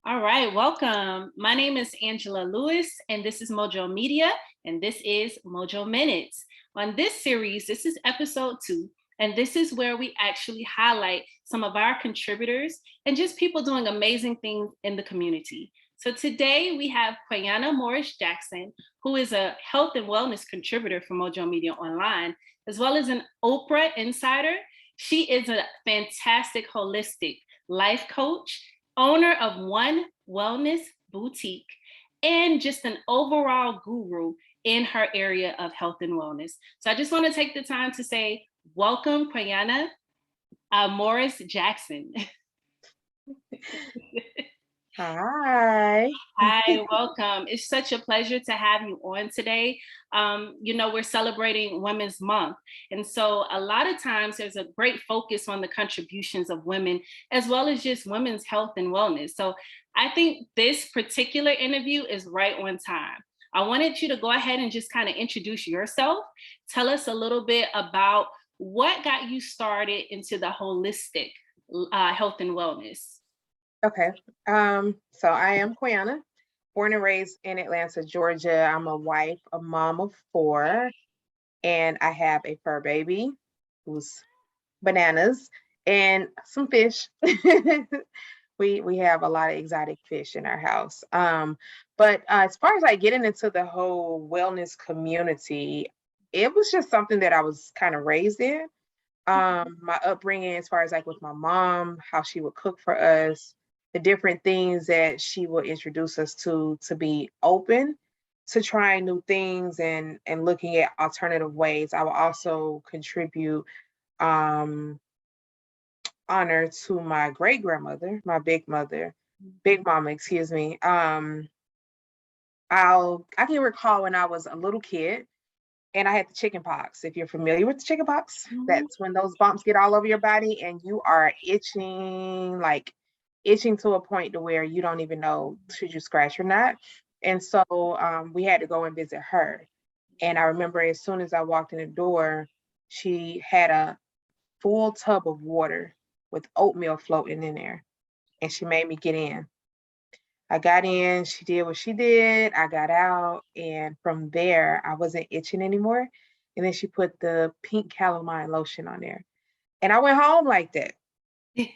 All right, welcome. My name is Angela Lewis, and this is Mojo Media, and this is Mojo Minutes. On this series, this is episode 2, and this is where we actually highlight some of our contributors and just people doing amazing things in the community. So today we have Quayana Morris Jackson, who is a health and wellness contributor for Mojo Media Online, as well as an Oprah insider. She is a fantastic holistic life coach, owner of One Wellness Boutique, and just an overall guru in her area of health and wellness. So I just want to take the time to say, welcome, Quayana Morris Jackson. Hi. Hi, welcome. It's such a pleasure to have you on today. We're celebrating Women's Month. And so a lot of times there's a great focus on the contributions of women, as well as just women's health and wellness. So I think this particular interview is right on time. I wanted you to go ahead and just kind of introduce yourself. Tell us a little bit about what got you started into the holistic health and wellness. Okay. So I am Quiana, born and raised in Atlanta, Georgia. I'm a wife, a mom of 4, and I have a fur baby who's bananas and some fish. We have a lot of exotic fish in our house. But as far as like getting into the whole wellness community, it was just something that I was kind of raised in. My upbringing as far as like with my mom, how she would cook for us, the different things that she would introduce us to be open to trying new things and looking at alternative ways. I will also contribute um honor to my great grandmother, my big mama, excuse me. I can recall when I was a little kid and I had the chicken pox. If you're familiar with the chicken pox, Mhm. that's when those bumps get all over your body and you are itching, like itching to a point to where you don't even know should you scratch or not. And so we had to go and visit her. And I remember as soon as I walked in the door, she had a full tub of water with oatmeal floating in there. And she made me get in. I got in, she did what she did, I got out, and from there, I wasn't itching anymore. And then she put the pink calamine lotion on there. And I went home like that. I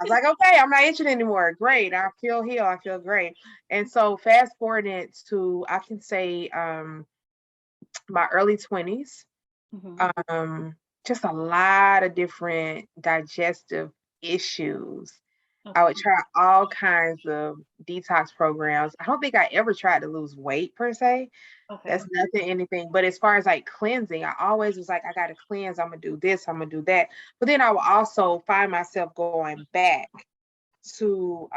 was like, okay, I'm not itching anymore. Great. I feel healed. I feel great. And so fast forwarding to, I can say my early 20s, Mhm. um, just a lot of different digestive issues. I would Okay. try all kinds of detox programs. I don't think I ever tried to lose weight per se. Okay. That's nothing, anything. But as far as like cleansing, I always was like, I got to cleanse. I'm going to do this. I'm going to do that. But then I would also find myself going back to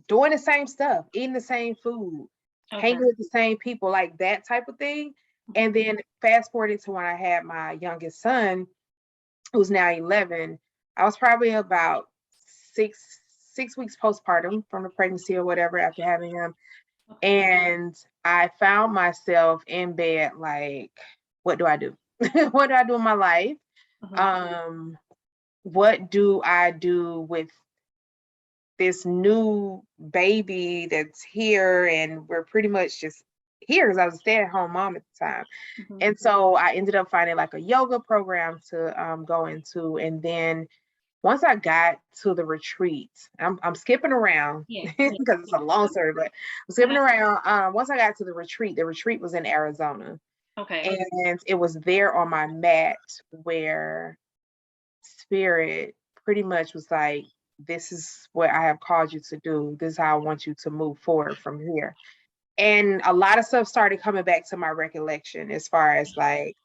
doing the same stuff, eating the same food, Okay. hanging with the same people, like that type of thing. And Mhm. then fast forwarding to when I had my youngest son, who's now 11, I was probably about six six weeks postpartum from the pregnancy or whatever after having him. Okay. And I found myself in bed like, what do I do? What do I do in my life? Mhm. Um, what do I do with this new baby that's here? And we're pretty much just here because I was a stay-at-home mom at the time. Mhm. And so I ended up finding like a yoga program to go into. And then once I got to the retreat, I'm skipping around Yeah. Yeah. because it's a long story, but I'm skipping Yeah. around. Once I got to the retreat was in Arizona. Okay. And it was there on my mat where spirit pretty much was like, this is what I have called you to do. This is how I want you to move forward from here. And a lot of stuff started coming back to my recollection as far as like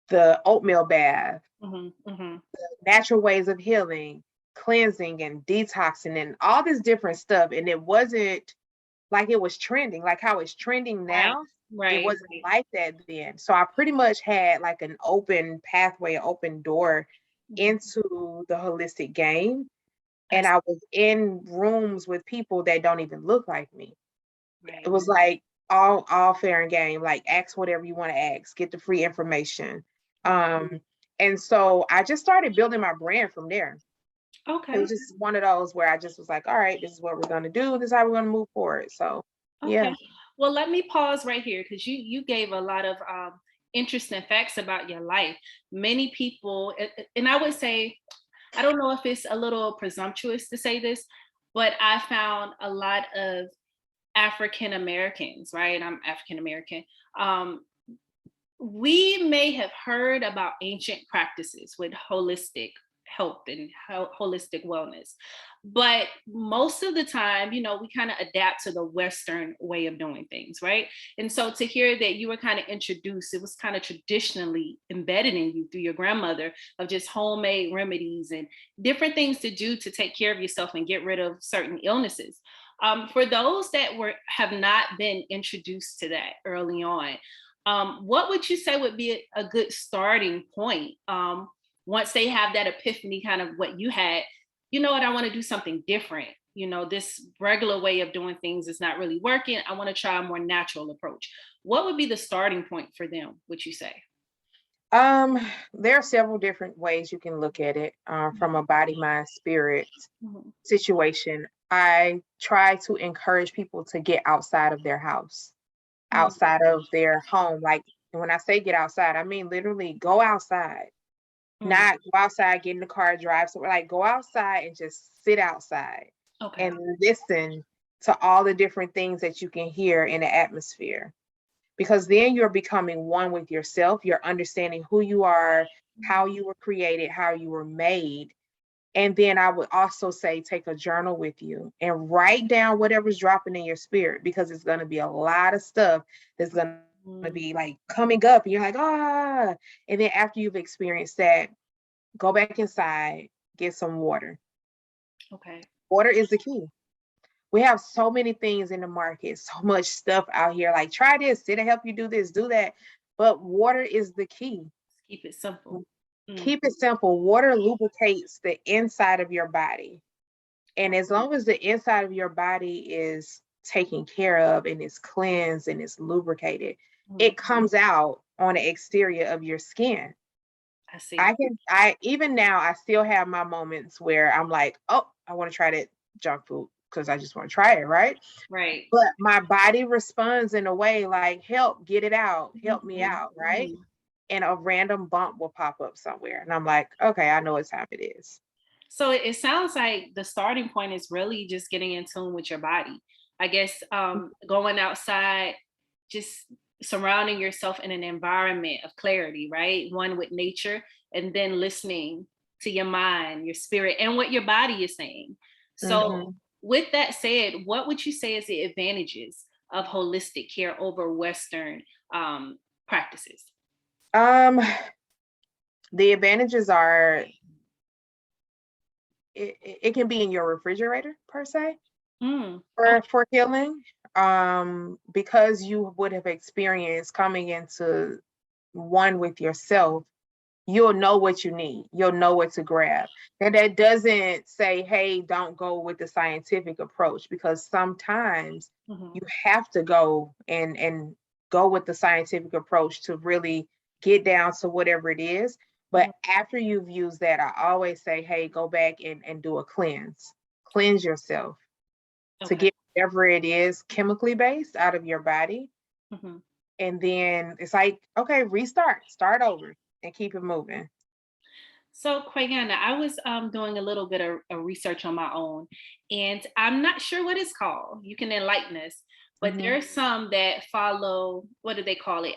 the oatmeal bath, Mhm. Mhm. natural ways of healing, cleansing and detoxing and all this different stuff. And it wasn't like it was trending, like how it's trending Right. now. It Right. wasn't like that then. So I pretty much had like an open pathway, open door Mhm. into the holistic game. I And see. I was in rooms with people that don't even look like me. It Right. was like all fair and game, like ask whatever you want to ask, get the free information. Mhm. Um, and so I just started building my brand from there. It Okay. was just one of those where I just was like, all right, this is what we're going to do. This is how we're going to move forward. So, yeah. Okay. Well, let me pause right here because you gave a lot of interesting facts about your life. Many people, and I would say, I don't know if it's a little presumptuous to say this, but I found a lot of African Americans, right? I'm African American. Um, we may have heard about ancient practices with holistic health and holistic wellness, but most of the time, we kind of adapt to the Western way of doing things, right? And so to hear that you were kind of introduced, it was kind of traditionally embedded in you through your grandmother of just homemade remedies and different things to do to take care of yourself and get rid of certain illnesses. For those that have not been introduced to that early on, what would you say would be a good starting point once they have that epiphany, kind of what you had? You know what? I want to do something different. This regular way of doing things is not really working. I want to try a more natural approach. What would be the starting point for them, would you say? Um, there are several different ways you can look at it from a body, mind, spirit Mhm. situation. I try to encourage people to get outside of their house, Mhm. outside of their home. Like when I say get outside, I mean literally go outside, Mhm. not go outside, get in the car, drive. So like go outside and just sit outside Okay. and listen to all the different things that you can hear in the atmosphere. Because then you're becoming one with yourself. You're understanding who you are, how you were created, how you were made. And then I would also say take a journal with you and write down whatever's dropping in your spirit because it's going to be a lot of stuff that's going to Mhm. be like coming up. And you're like, ah. And then after you've experienced that, go back inside, get some water. Okay. Water is the key. We have so many things in the market, so much stuff out here. Like, try this, it'll help you do this, do that. But water is the key. Keep it simple. Mm. Keep it simple. Water lubricates the inside of your body. And as long as the inside of your body is taken care of and is cleansed and is lubricated, Mhm. it comes out on the exterior of your skin. I see. I even now I still have my moments where I'm like, oh, I want to try that junk food because I just want to try it, right? Right. But my body responds in a way like, help, get it out, help me Mhm. out, right? Mhm. And a random bump will pop up somewhere. And I'm like, okay, I know what time it is. So it sounds like the starting point is really just getting in tune with your body. I guess going outside, just surrounding yourself in an environment of clarity, right? One with nature, and then listening to your mind, your spirit, and what your body is saying. So, Mhm. with that said, what would you say is the advantages of holistic care over Western practices? Um, the advantages are it can be in your refrigerator per se Mm, for healing. Because you would have experienced coming into one with yourself, you'll know what you need. You'll know what to grab. And that doesn't say, hey, don't go with the scientific approach, because sometimes mhm. you have to go and go with the scientific approach to really get down to whatever it is. But Mhm. after you've used that, I always say, hey, go back and do a cleanse. Cleanse yourself to Okay. get whatever it is chemically based out of your body. Mhm. And then it's like, okay, restart, start over and keep it moving. So, Quayana, I was doing a little bit of research on my own, and I'm not sure what it's called. You can enlighten us. But there Mhm. are some that follow, what do they call it?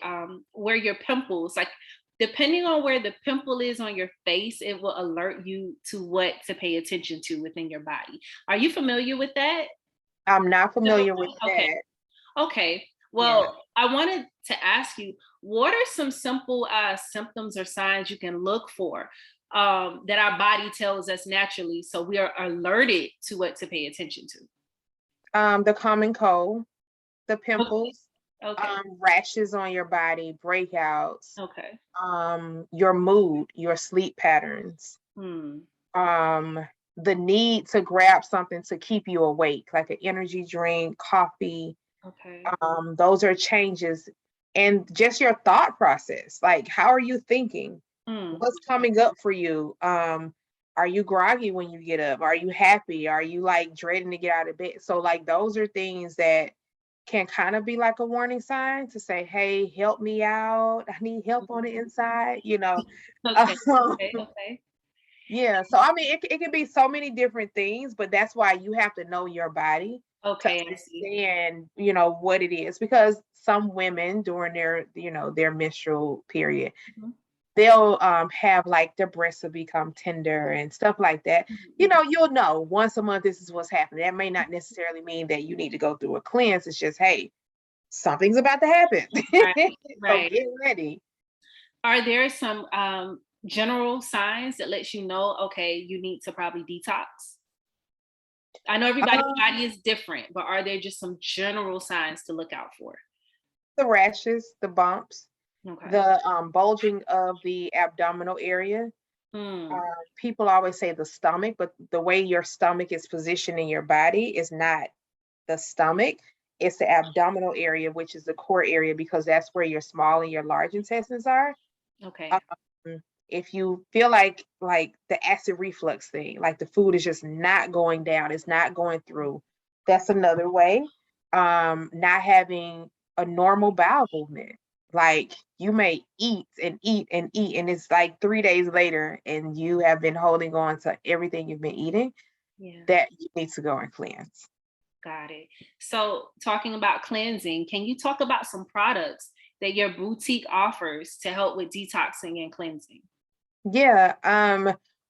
Where your pimples, like depending on where the pimple is on your face, it will alert you to what to pay attention to within your body. Are you familiar with that? I'm not familiar with Okay. that. Okay. Yeah. Well, I wanted to ask you, what are some simple symptoms or signs you can look for that our body tells us naturally so we are alerted to what to pay attention to? The common cold, the pimples, Okay. rashes on your body, breakouts, Okay. your mood, your sleep patterns, Hmm. um, the need to grab something to keep you awake, like an energy drink, coffee. Okay. Those are changes. And just your thought process, like how are you thinking? Hmm. What's coming up for you? Are you groggy when you get up? Are you happy? Are you like dreading to get out of bed? So like those are things that can kind of be like a warning sign to say, hey, help me out. I need help on the inside, you know. Okay, okay, okay. Yeah. So I mean it can be so many different things, but that's why you have to know your body to Okay, I see. understand, you know, what it is. Because some women during their, you know, their menstrual period, Mhm, they'll have like their breasts will become tender and stuff like that. You mhm, know, you'll know once a month this is what's happening. That may not necessarily mean that you need to go through a cleanse. It's just, hey, something's about to happen. right, So right. get ready. Are there some general signs that lets you know, okay, you need to probably detox? I know everybody's Um, body is different, but are there just some general signs to look out for? the rashes, the bumps, Okay. the bulging of the abdominal area. Mm, People always say the stomach, but the way your stomach is positioned in your body is not the stomach. It's the abdominal area, which is the core area, because that's where your small and your large intestines are. okay. Um, if you feel like the acid reflux thing, like the food is just not going down, it's not going through, that's another way. Not having a normal bowel movement. Like you may eat and eat and eat, and it's like 3 days later, and you have been holding on to everything you've been eating, Yeah, that you need to go and cleanse. got it. So, talking about cleansing, can you talk about some products that your boutique offers to help with detoxing and cleansing? Yeah,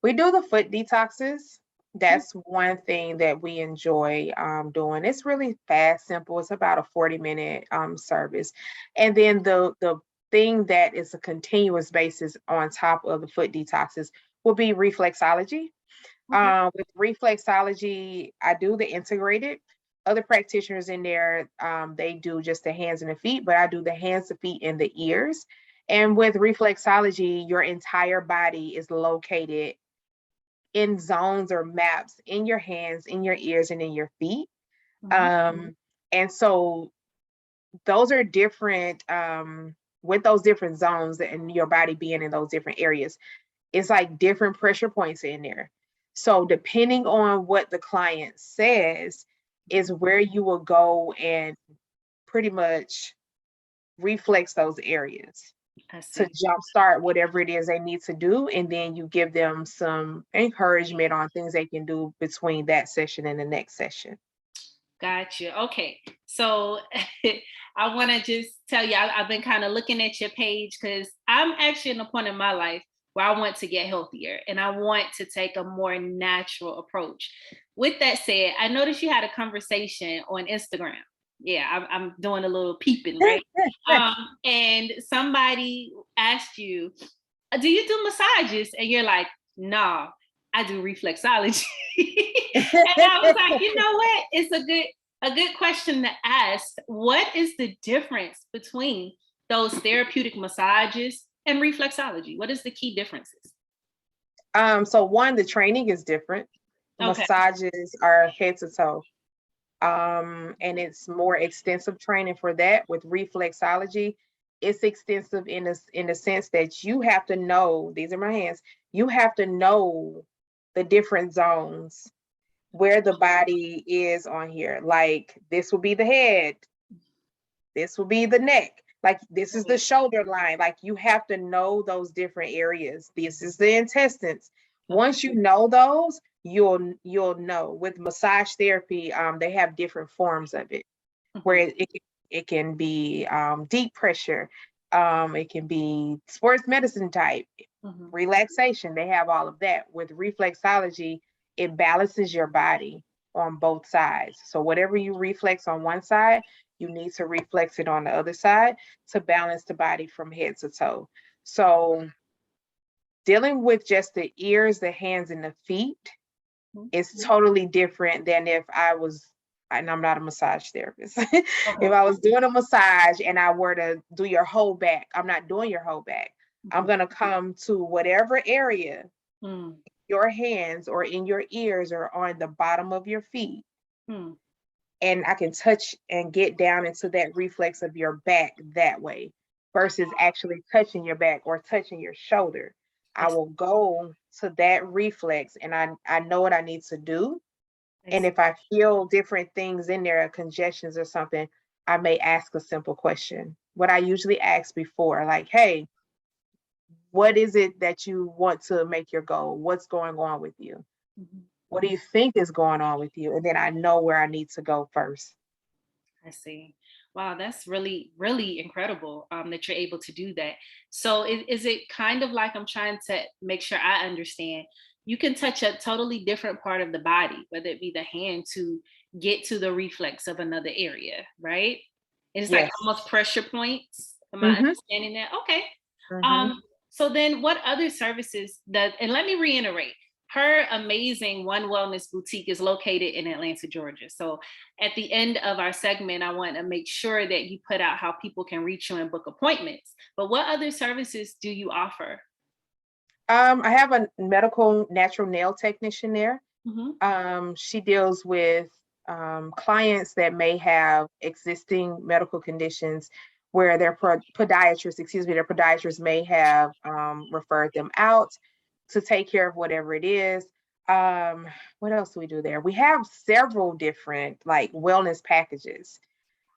we do the foot detoxes. That's one thing that we enjoy doing. It's really fast, simple. It's about a 40-minute service. And then the thing that is a continuous basis on top of the foot detoxes will be reflexology. Okay. With reflexology, I do the integrated. Other practitioners in there, they do just the hands and the feet, but I do the hands, the feet, and the ears. And with reflexology, your entire body is located in zones or maps in your hands, in your ears, and in your feet. Mhm. And so those are different, with those different zones and your body being in those different areas. It's like different pressure points in there. So depending on what the client says is where you will go and pretty much reflex those areas I to see. jumpstart whatever it is they need to do. And then you give them some encouragement on things they can do between that session and the next session. Gotcha. Okay. So I want to just tell you, I've been kind of looking at your page because I'm actually in a point in my life where I want to get healthier and I want to take a more natural approach. With that said, I noticed you had a conversation on Instagram. Yeah, I'm doing a little peeping, right? And somebody asked you, do you do massages? And you're like, no, I do reflexology. And I was like, you know what? It's a good question to ask. What is the difference between those therapeutic massages and reflexology? What is the key differences? So one, the training is different. Okay. Massages are head to toe. And it's more extensive training for that. With reflexology, it's extensive in the sense that you have to know, these are my hands, you have to know the different zones where the body is on here. Like this will be the head, this will be the neck, like this is the Okay. shoulder line. Like you have to know those different areas. This is the intestines. Okay. Once you know those, you'll know. With massage therapy, they have different forms of it, where Mhm, it can be deep pressure, it can be sports medicine type, mhm. relaxation. They have all of that. With reflexology, it balances your body on both sides. So whatever you reflex on one side, you need to reflex it on the other side to balance the body from head to toe. So dealing with just the ears, the hands, and the feet Mhm. is totally different than if I was, and I'm not a massage therapist. If Okay. I was doing a massage and I were to do your whole back, I'm not doing your whole back. I'm Mhm. going to come to whatever area, Mm, your hands or in your ears or on the bottom of your feet, mm. and I can touch and get down into that reflex of your back that way versus actually touching your back or touching your shoulder. I will go to that reflex and I know what I need to do. And if I feel different things in there, congestions or something, I may ask a simple question. What I usually ask before, like, hey, what is it that you want to make your goal? What's going on with you? Mhm. What do you think is going on with you? And then I know where I need to go first. I see. Wow, that's really, really incredible that you're able to do that. So, is it kind of like, I'm trying to make sure I understand? You can touch a totally different part of the body, whether it be the hand, to get to the reflex of another area, right? It's like Yes. almost pressure points. Am I Mm-hmm. understanding that? Okay. Mm-hmm. So then what other services that, and let me reiterate, her amazing One Wellness Boutique is located in Atlanta, Georgia. So at the end of our segment, I want to make sure that you put out how people can reach you and book appointments. But what other services do you offer? I have a medical natural nail technician there. Mhm. She deals with clients that may have existing medical conditions where their podiatrist may have referred them out to take care of whatever it is. What else do we do there? We have several different like wellness packages,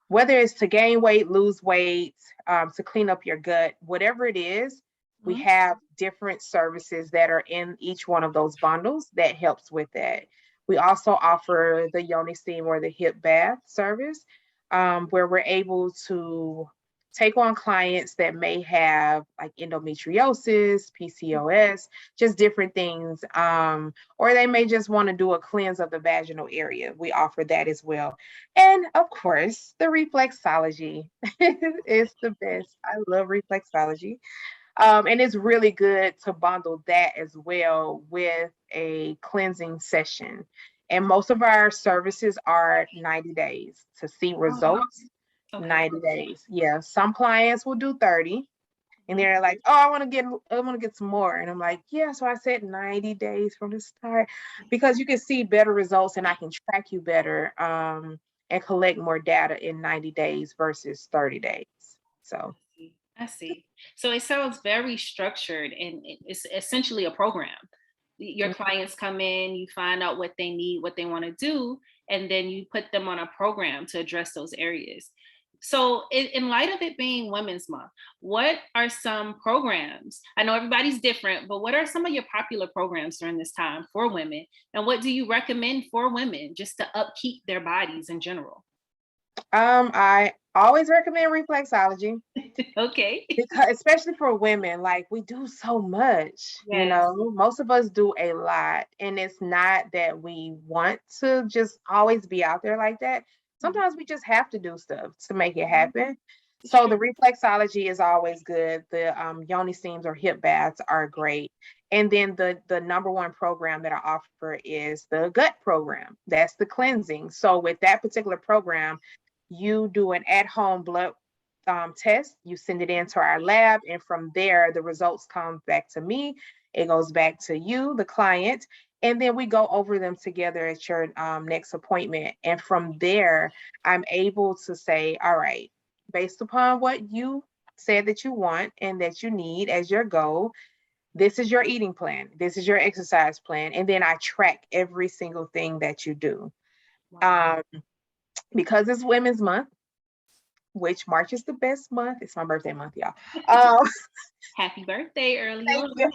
whether it's to gain weight, lose weight, to clean up your gut, whatever it is, we Mhm. have different services that are in each one of those bundles that helps with that. We also offer the yoni steam or the hip bath service, where we're able to take on clients that may have like endometriosis, PCOS, just different things, or they may just want to do a cleanse of the vaginal area. We offer that as well. And of course, the reflexology is the best. I love reflexology. And it's really good to bundle that as well with a cleansing session. And most of our services are 90 days to see Oh, wow. results. Okay. 90 days. Yeah. Some clients will do 30 and Mhm. they're like, oh, I want to get some more. And I'm like, yeah, so I said 90 days from the start because you can see better results and I can track you better, and collect more data in 90 days versus 30 days. So I see. So it sounds very structured and it's essentially a program. Your mm, clients come in, you find out what they need, what they want to do, and then you put them on a program to address those areas. So, in light of it being Women's Month, what are some programs? I know everybody's different, but what are some of your popular programs during this time for women? And what do you recommend for women just to upkeep their bodies in general? I always recommend reflexology Okay. because especially for women, like we do so much, Yes. most of us do a lot. And it's not that we want to just always be out there like that. Mhm. Sometimes we just have to do stuff to make it Mhm. happen. It's So true. the reflexology is always good. The yoni steams or hip baths are great. And then the number one program that I offer is the gut program. That's the cleansing. So with that particular program, you do an at-home blood test, you send it into our lab, and from there, the results come back to me. It goes back to you, the client, and then we go over them together at your next appointment. And from there, I'm able to say, all right, based upon what you said that you want and that you need as your goal, this is your eating plan, this is your exercise plan, and then I track every single thing that you do. Wow. Um, because it's Women's Month, which March is the best month. It's my birthday month, y'all. Um, Happy birthday early thank on. you,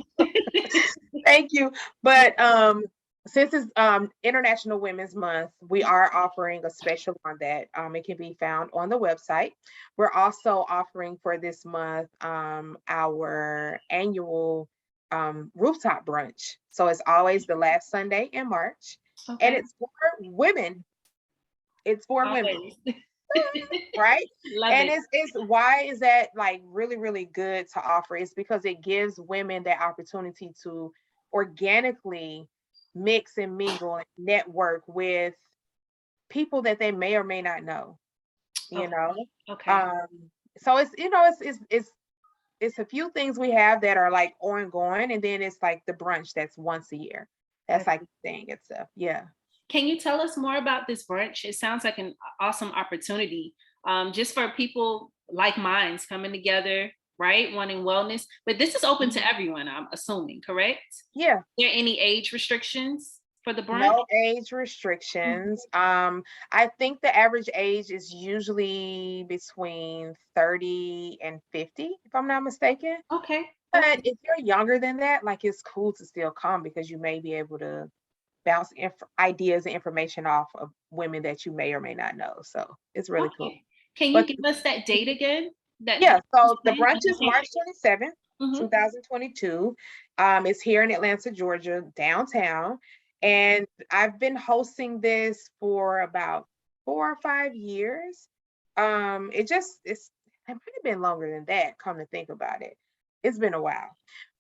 thank you. But since it's International Women's Month, we are offering a special on that. It can be found on the website. We're also offering for this month our annual rooftop brunch. So it's always the last Sunday in March, and Okay. it's for women. It's for women. Always. Right? Love And it. it's why is that like really, really good to offer? It's because it gives women that opportunity to organically mix and mingle and network with people that they may or may not know, you Okay. know. Okay. Um, so it's a few things we have that are like ongoing, and then it's like the brunch that's once a year. That's like the thing itself. Yeah. Can you tell us more about this brunch? It sounds like an awesome opportunity, just for people like minds coming together. right? Wanting wellness, but this is open to everyone, I'm assuming, correct? Yeah. Are there any age restrictions for the brunch? No age restrictions. I think the average age is usually between 30 and 50, if I'm not mistaken. Okay. But if you're younger than that, like it's cool to still come because you may be able to bounce ideas and information off of women that you may or may not know. So it's really cool. Okay. Can you But give us that date again? yeah, so the When? brunch is March 27th, Mhm. 2022. It's here in Atlanta, Georgia, downtown. And I've been hosting this for about 4 or 5 years. It might have been longer than that, come to think about it. It's been a while.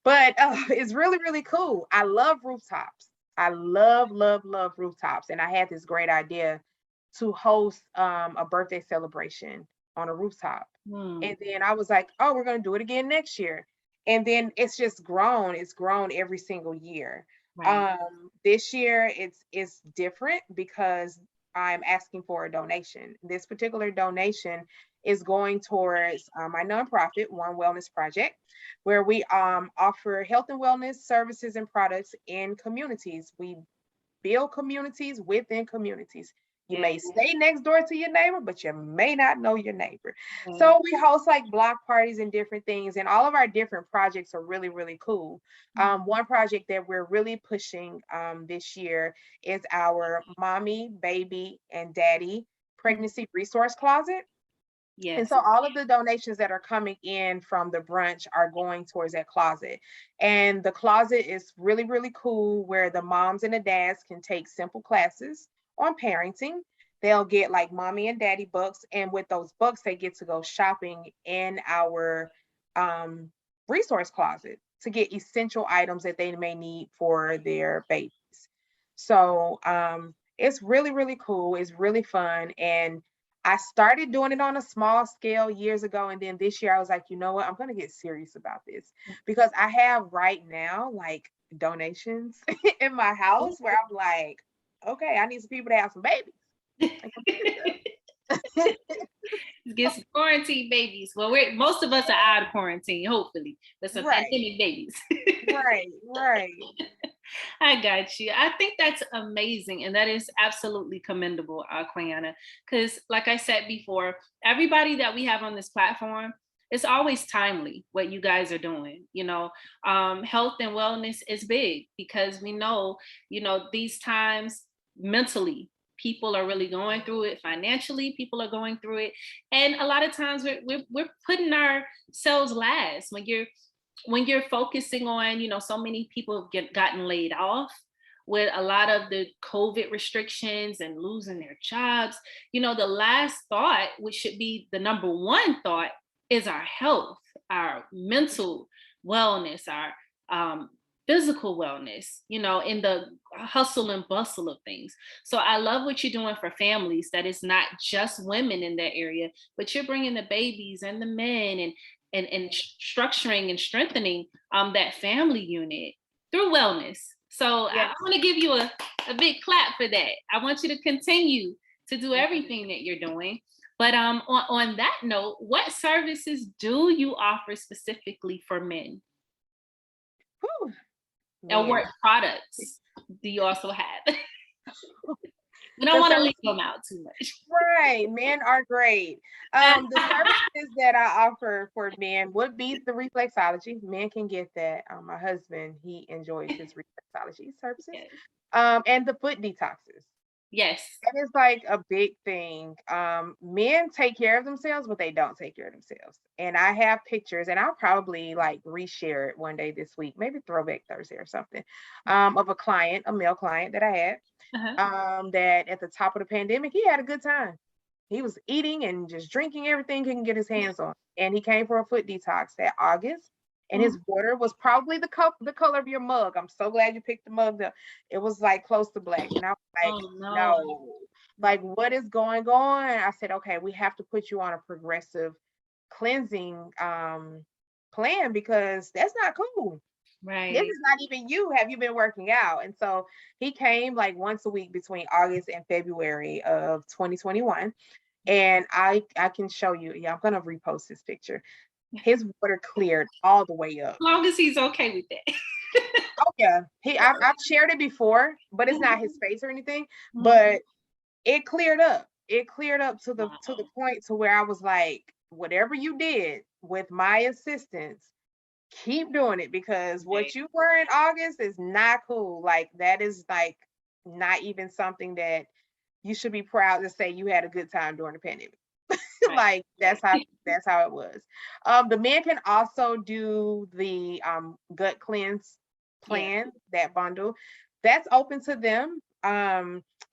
But it's really, really cool. I love rooftops. I love, love, love rooftops. And I had this great idea to host a birthday celebration on a rooftop. Hmm. And then I was like, oh, we're going to do it again next year. And then it's just grown. It's grown every single year. Right. This year it's different because I'm asking for a donation. This particular donation is going towards my nonprofit, One Wellness Project, where we offer health and wellness services and products in communities. We build communities within communities. You may stay next door to your neighbor, but you may not know your neighbor. So we host like block parties and different things, and all of our different projects are really, really cool. One project that we're really pushing this year is our mommy, baby, and daddy pregnancy resource closet. And Yes. so all of the donations that are coming in from the brunch are going towards that closet. And the closet is really, really cool where the moms and the dads can take simple classes on parenting. They'll get like mommy and daddy books. And with those books, they get to go shopping in our um, resource closet to get essential items that they may need for their babies. So it's really, really cool. It's really fun. And I started doing it on a small scale years ago. And then this year I was like, you know what? I'm going to get serious about this because I have right now like donations in my house where I'm like, okay, I need some people to have some babies. Get some quarantine babies. Well, most of us are out of quarantine, hopefully, but some Right, pandemic babies. right. I got you. I think that's amazing. And that is absolutely commendable, Quiana. Because, like I said before, everybody that we have on this platform, it's always timely what you guys are doing. Health and wellness is big because we know, these times mentally, people are really going through it. Financially, people are going through it. And a lot of times we're putting ourselves last when you're focusing on, so many people have gotten laid off with a lot of the COVID restrictions and losing their jobs. The last thought, which should be the number one thought, is our health, our mental wellness, our physical wellness, in the hustle and bustle of things. So I love what you're doing for families, that it's not just women in that area, but you're bringing the babies and the men and structuring and strengthening that family unit through wellness. So Yeah. I want to give you a big clap for that. I want you to continue to do everything that you're doing. But on that note, what services do you offer specifically for men? Whew, And man. what products do you also have? We don't The want to leave services, them out too much. right, men are great. The services that I offer for men would be the reflexology. Men can get that. My husband, he enjoys his reflexology services. Yes. And the foot detoxes. Yes. That is like a big thing. Men take care of themselves, but they don't take care of themselves. And I have pictures, and I'll probably like reshare it one day this week, maybe Throwback Thursday or something, of a client, a male client that I had. That at the top of the pandemic, he had a good time. He was eating and just drinking everything he can get his hands on. And he came for a foot detox that August. And his water was probably the color of your mug. I'm so glad you picked the mug up. It was like close to black. And I was like, Oh, no. no, like what is going on? I said, okay, we have to put you on a progressive cleansing plan because that's not cool. Right. This is not even you. Have you been working out? And so he came like once a week between August and February of 2021. And I can show you. Yeah, I'm gonna repost this picture. his water cleared all the way up. As long as he's okay with that. Oh yeah, I've shared it before, but it's not his face or anything. Mhm. But it cleared up. It cleared up to the Wow. point to where I was like, whatever you did with my assistance, keep doing it, because what Right. you were in August is not cool. Like that is like not even something that you should be proud to say you had a good time during the pandemic. Right. Like Right. that's how it was. The men can also do the gut cleanse Yeah. plan, that bundle. That's open to them.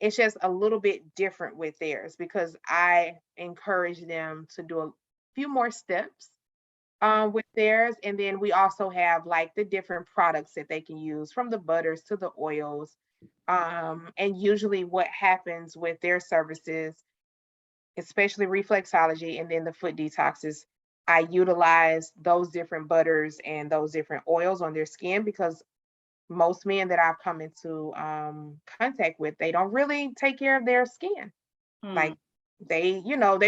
It's just a little bit different with theirs because I encourage them to do a few more steps with theirs. And then we also have like the different products that they can use, from the butters to the oils. And usually what happens with their services, especially reflexology and then the foot detoxes, I utilize those different butters and those different oils on their skin, because most men that I've come into contact with, they don't really take care of their skin. Mm. Like they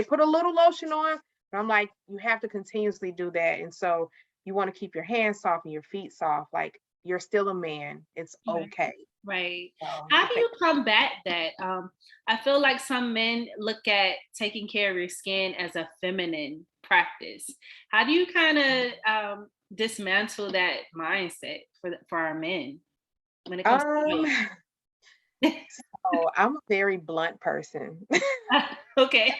put a little lotion on, and I'm like, you have to continuously do that. And so you want to keep your hands soft and your feet soft. Like you're still a man. It's Right. okay. Right. So How to do take you combat that? I feel like some men look at taking care of your skin as a feminine practice. How do you kind of dismantle that mindset for our men when it comes um to so I'm a very blunt person. health? Okay,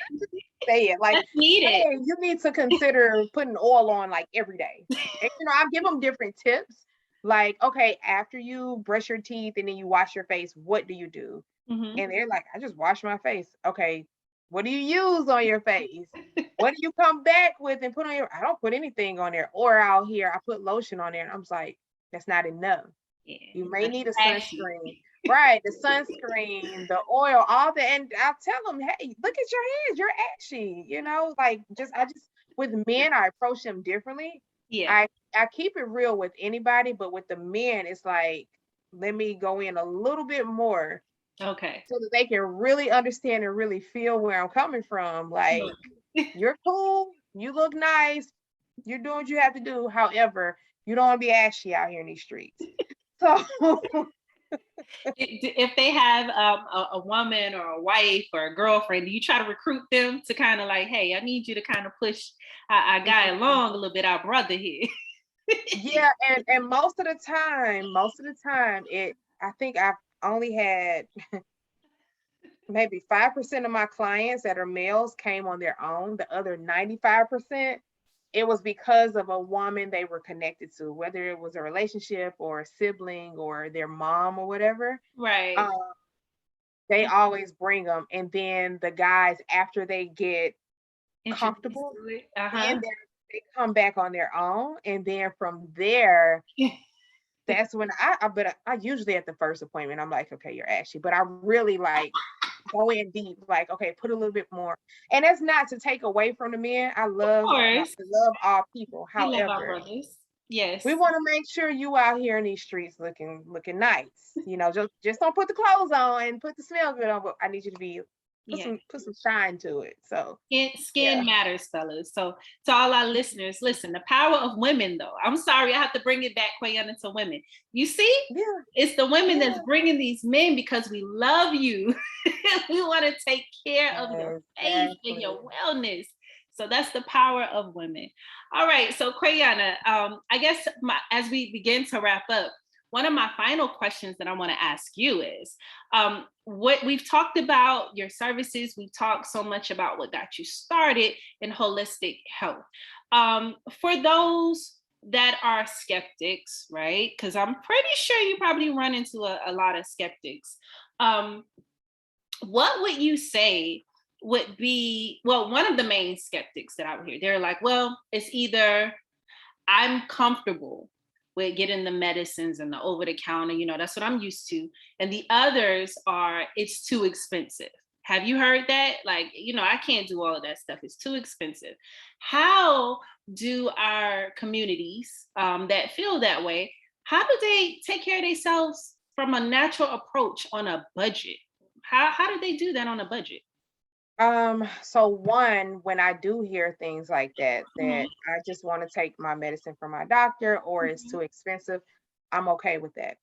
Say it like, that's needed. hey, you need to consider putting oil on like every day. And I give them different tips. Like, okay, after you brush your teeth and then you wash your face, what do you do? Hmm. And they're like, I just wash my face. Okay, what do you use on your face? What do you come back with and put on your? I don't put anything on there. Or out here, I put lotion on there. And I'm just like, that's not enough. Yeah, You may that's need a ashy. sunscreen. Right, the sunscreen, the oil, all the, and I'll tell them, hey, look at your hands, you're ashy, like I just with men, I approach them differently. Yeah. I keep it real with anybody, but with the men, it's like, let me go in a little bit more Okay. so that they can really understand and really feel where I'm coming from. Like, Right. you're cool, you look nice, you're doing what you have to do. However, you don't want to be ashy out here in these streets. So If they have a woman or a wife or a girlfriend, do you try to recruit them to kind of like, hey, I need you to kind of push our guy along a little bit, our brother here? yeah, and most of the time, I think I've only had maybe 5% of my clients that are males came on their own. The other 95%, it was because of a woman they were connected to, whether it was a relationship or a sibling or their mom or whatever. Right. Um, they always bring them, and then the guys, after they get Introduced comfortable, to it. Uh-huh. then they come back on their own, and then from there, that's when I usually at the first appointment, I'm like, okay, you're ashy, but I really like go in deep, like, okay, put a little bit more. And that's not to take away from the men. Of course. I love all people. We love our However, brothers. we Yes. want to make sure you out here in these streets looking nice. Just don't put the clothes on and put the smell good on, but I need you to be Yeah. put some shine to it. So Skin yeah. matters, fellas. So to all our listeners, listen, the power of women, though. I'm sorry, I have to bring it back, Quayana, to women. You see, Yeah. it's the women that's Yeah. bringing these men because we love you. We want to take care of your face and Exactly. your wellness. So that's the power of women. All right. So Quayana, I guess as we begin to wrap up, one of my final questions that I want to ask you is what we've talked about your services, we've talked so much about what got you started in holistic health. For those that are skeptics, right? Because I'm pretty sure you probably run into a lot of skeptics. Um, what would you say would be, well, one of the main skeptics that I would hear, they're like, well, it's either I'm comfortable with getting the medicines and the over the counter, that's what I'm used to. And the others are, it's too expensive. Have you heard that? Like, I can't do all of that stuff. It's too expensive. How do our communities that feel that way, how do they take care of themselves from a natural approach on a budget? How do they do that on a budget? So one, when I do hear things like that, Mhm. that I just want to take my medicine from my doctor or it's Mhm. too expensive, I'm okay with that.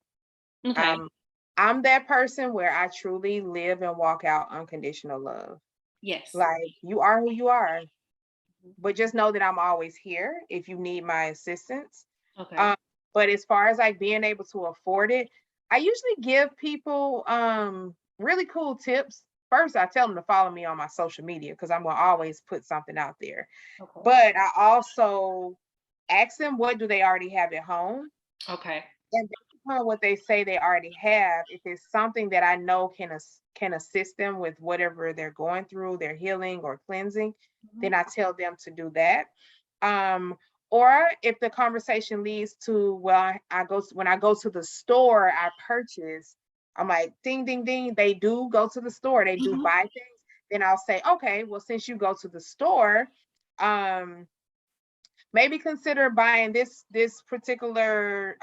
Okay. Um, I'm that person where I truly live and walk out unconditional love. Yes. Like you are who you are, Mhm. but just know that I'm always here if you need my assistance. Okay. Um, but as far as like being able to afford it, I usually give people really cool tips. First, I tell them to follow me on my social media because I'm gonna always put something out there. Okay. But I also ask them what do they already have at home, Okay. and based upon what they say they already have, if it's something that I know can assist them with whatever they're going through, their healing or cleansing, Mhm. then I tell them to do that. Um, or if the conversation leads to, well, when I go to the store, I purchase. I'm like, ding, ding, ding. They do go to the store. They do Mhm. buy things. Then I'll say, okay, well, since you go to the store, um, maybe consider buying this particular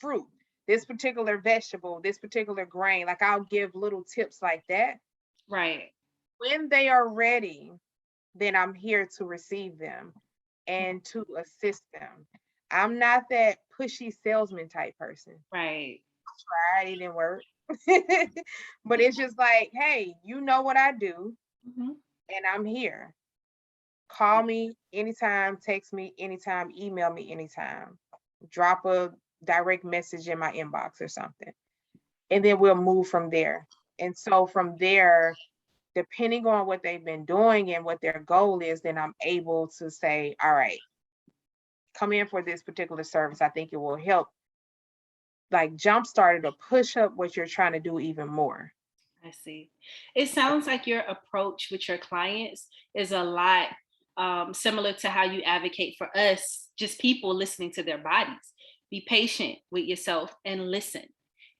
fruit, this particular vegetable, this particular grain. Like I'll give little tips like that. Right. When they are ready, then I'm here to receive them and to assist them. I'm not that pushy salesman type person. Right. Tried, it didn't work. But it's just like, hey, you know what I do, Mhm. and I'm here. Call me anytime, text me anytime, email me anytime. Drop a direct message in my inbox or something. And then we'll move from there. And so from there, depending on what they've been doing and what their goal is, then I'm able to say, all right, come in for this particular service. I think it will help like jumpstart it or push up what you're trying to do even more. I see. It sounds like your approach with your clients is a lot similar to how you advocate for us, just people listening to their bodies. Be patient with yourself and listen.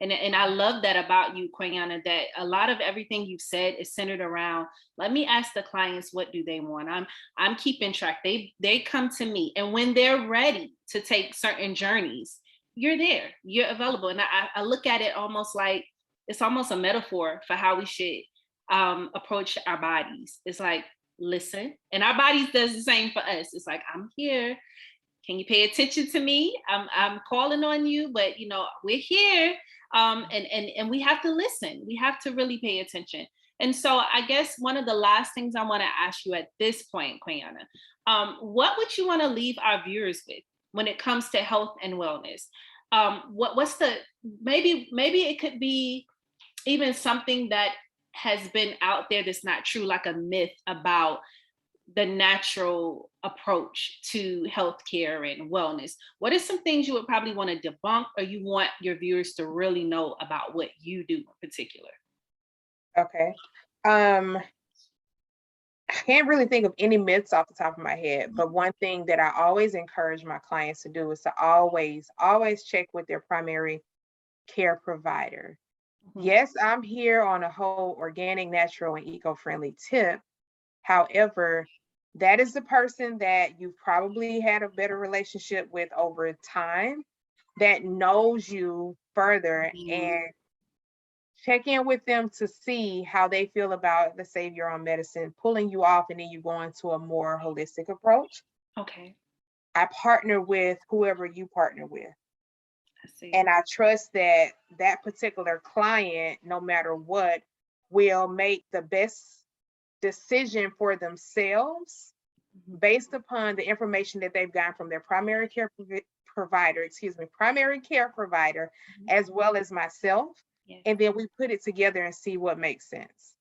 And I love that about you, Koyana, that a lot of everything you've said is centered around, let me ask the clients what do they want. I'm keeping track. They come to me. And when they're ready to take certain journeys, you're there. You're available. And I look at it almost like it's almost a metaphor for how we should approach our bodies. It's like, listen, and our bodies does the same for us. It's like, I'm here. Can you pay attention to me? I'm calling on you, but we're here. And we have to listen. We have to really pay attention. And so I guess one of the last things I want to ask you at this point, Quayana, what would you want to leave our viewers with when it comes to health and wellness? What's the maybe it could be even something that has been out there that's not true, like a myth about the natural approach to healthcare and wellness. What are some things you would probably want to debunk or you want your viewers to really know about what you do in particular? Okay. Um, I can't really think of any myths off the top of my head, but one thing that I always encourage my clients to do is to always check with their primary care provider. Mhm. Yes, I'm here on a whole organic, natural, and eco-friendly tip. However, that is the person that you've probably had a better relationship with over time that knows you further, Mhm. and check in with them to see how they feel about, let's say, you're on medicine, pulling you off, and then you go into a more holistic approach. Okay, I partner with whoever you partner with. I see. And I trust that that particular client, no matter what, will make the best decision for themselves Mhm. based upon the information that they've gotten from their primary care provider, primary care provider, Mhm. as well as myself. Yes. And then we put it together and see what makes sense.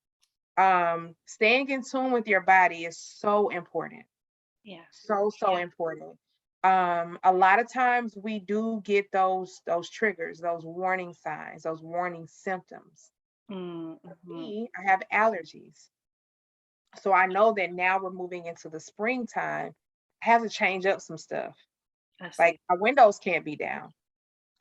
Staying in tune with your body is so important. Yeah. So Yeah. important. A lot of times we do get those triggers, those warning signs, those warning symptoms. For Mm-hmm. me, I have allergies. So I know that now we're moving into the springtime. I have to change up some stuff. I see. Like my windows can't be down.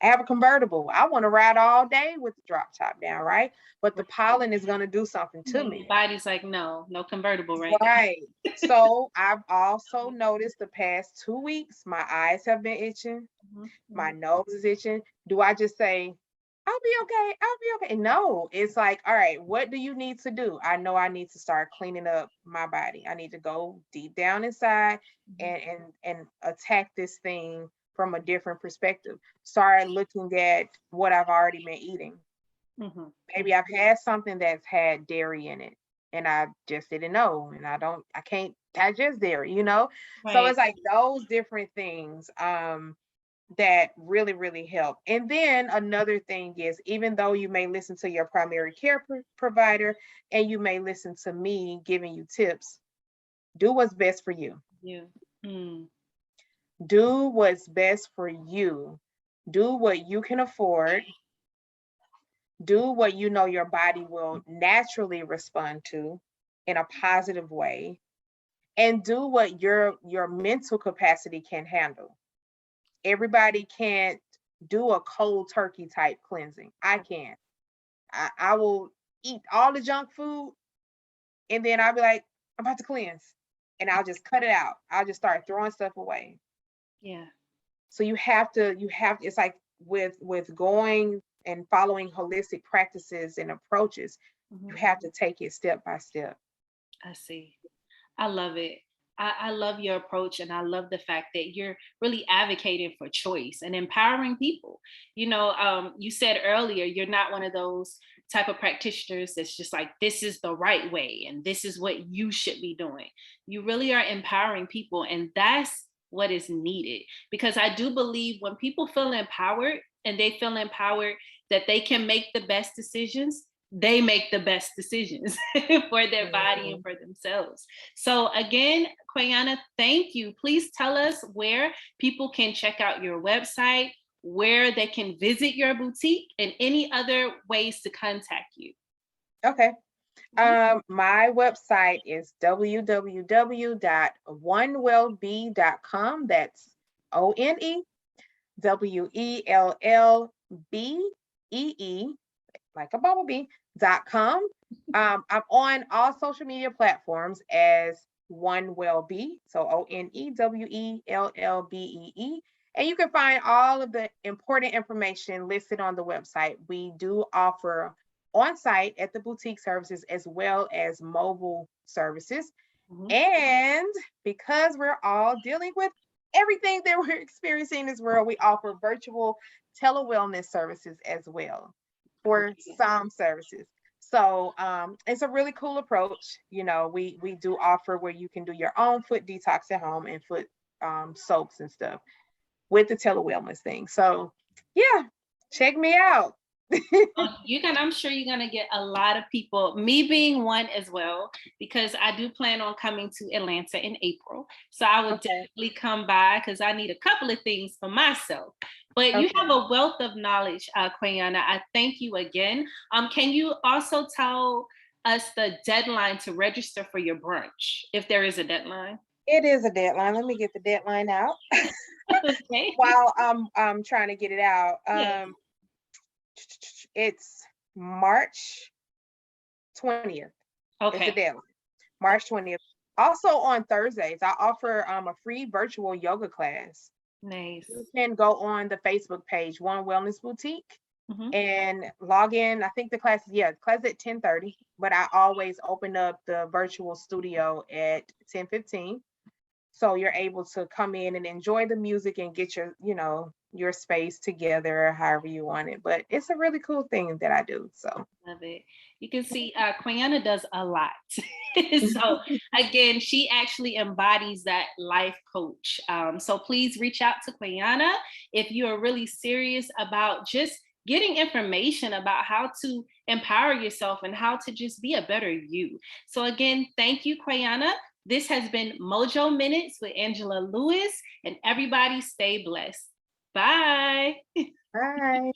I have a convertible. I want to ride all day with the drop top down, right? But the pollen is going to do something to And your me. body's like, no, no convertible right Right. So I've also noticed the past 2 weeks, my eyes have been itching, now. my Mhm. nose is itching. Do I just say, I'll be okay. I'll be okay. No, it's like, all right, what do you need to do? I know I need to start cleaning up my body. I need to go deep down inside Mhm. and attack this thing from a different perspective. Start looking at what I've already been eating. Mhm. Maybe I've had something that's had dairy in it and I just didn't know. And I can't digest dairy, you know? So Right. it's like those different things. That really, really help. And then another thing is, even though you may listen to your primary care provider and you may listen to me giving you tips, do what's best for you. You. Mm. Do what's best for you. Do what you can afford. Do what you know your body will naturally respond to in a positive way. And do what your mental capacity can handle. Everybody can't do a cold turkey type cleansing. I can. I will eat all the junk food and then I'll be like, I'm about to cleanse. And I'll just cut it out. I'll just start throwing stuff away. Yeah. So it's like with going and following holistic practices and approaches, you Mhm. have to take it step by step. I see. I love it. I love your approach, and I love the fact that you're really advocating for choice and empowering people. You said earlier you're not one of those type of practitioners that's just like, this is the right way and this is what you should be doing. You really are empowering people, and that's what is needed. Because I do believe when people feel empowered and they feel empowered that they can make the best decisions, they make the best decisions for their body and Mhm. for themselves. So again, Quayana, thank you. Please tell us where people can check out your website, where they can visit your boutique, and any other ways to contact you. Okay. Mhm. My website is www.onewellbe.com. That's ONEWELLBEE, like a bumblebee.com. I'm on all social media platforms as One Wellbe, so ONEWELLBEE. And you can find all of the important information listed on the website. We do offer on site at the boutique services as well as mobile services. Mhm. And because we're all dealing with everything that we're experiencing in this world, we offer virtual tele-wellness services as well for Okay. some services. So it's a really cool approach. We do offer where you can do your own foot detox at home and foot soaps and stuff with the tele-wellness thing. So yeah, check me out. I'm sure you're gonna get a lot of people, me being one as well, because I do plan on coming to Atlanta in April. So I would Okay. definitely come by because I need a couple of things for myself. But you have Okay. a wealth of knowledge, Quayana. I thank you again. Can you also tell us the deadline to register for your brunch, if there is a deadline? It is a deadline. Let me get the deadline out Okay. while I'm trying to get it out. Yeah. It's March 20th is the Okay. deadline. March 20th. Also on Thursdays, I offer a free virtual yoga class. You Nice. can go on the Facebook page, One Wellness Boutique, Mhm. and log in. I think class at 10:30, but I always open up the virtual studio at 10:15. So you're able to come in and enjoy the music and get your space together however you want it. But it's a really cool thing that I do. So Love it. You can see Quayana does a lot. So again, she actually embodies that life coach. So please reach out to Quayana if you are really serious about just getting information about how to empower yourself and how to just be a better you. So again, thank you, Quayana. This has been Mojo Minutes with Angela Lewis, and everybody stay blessed. Bye. bye.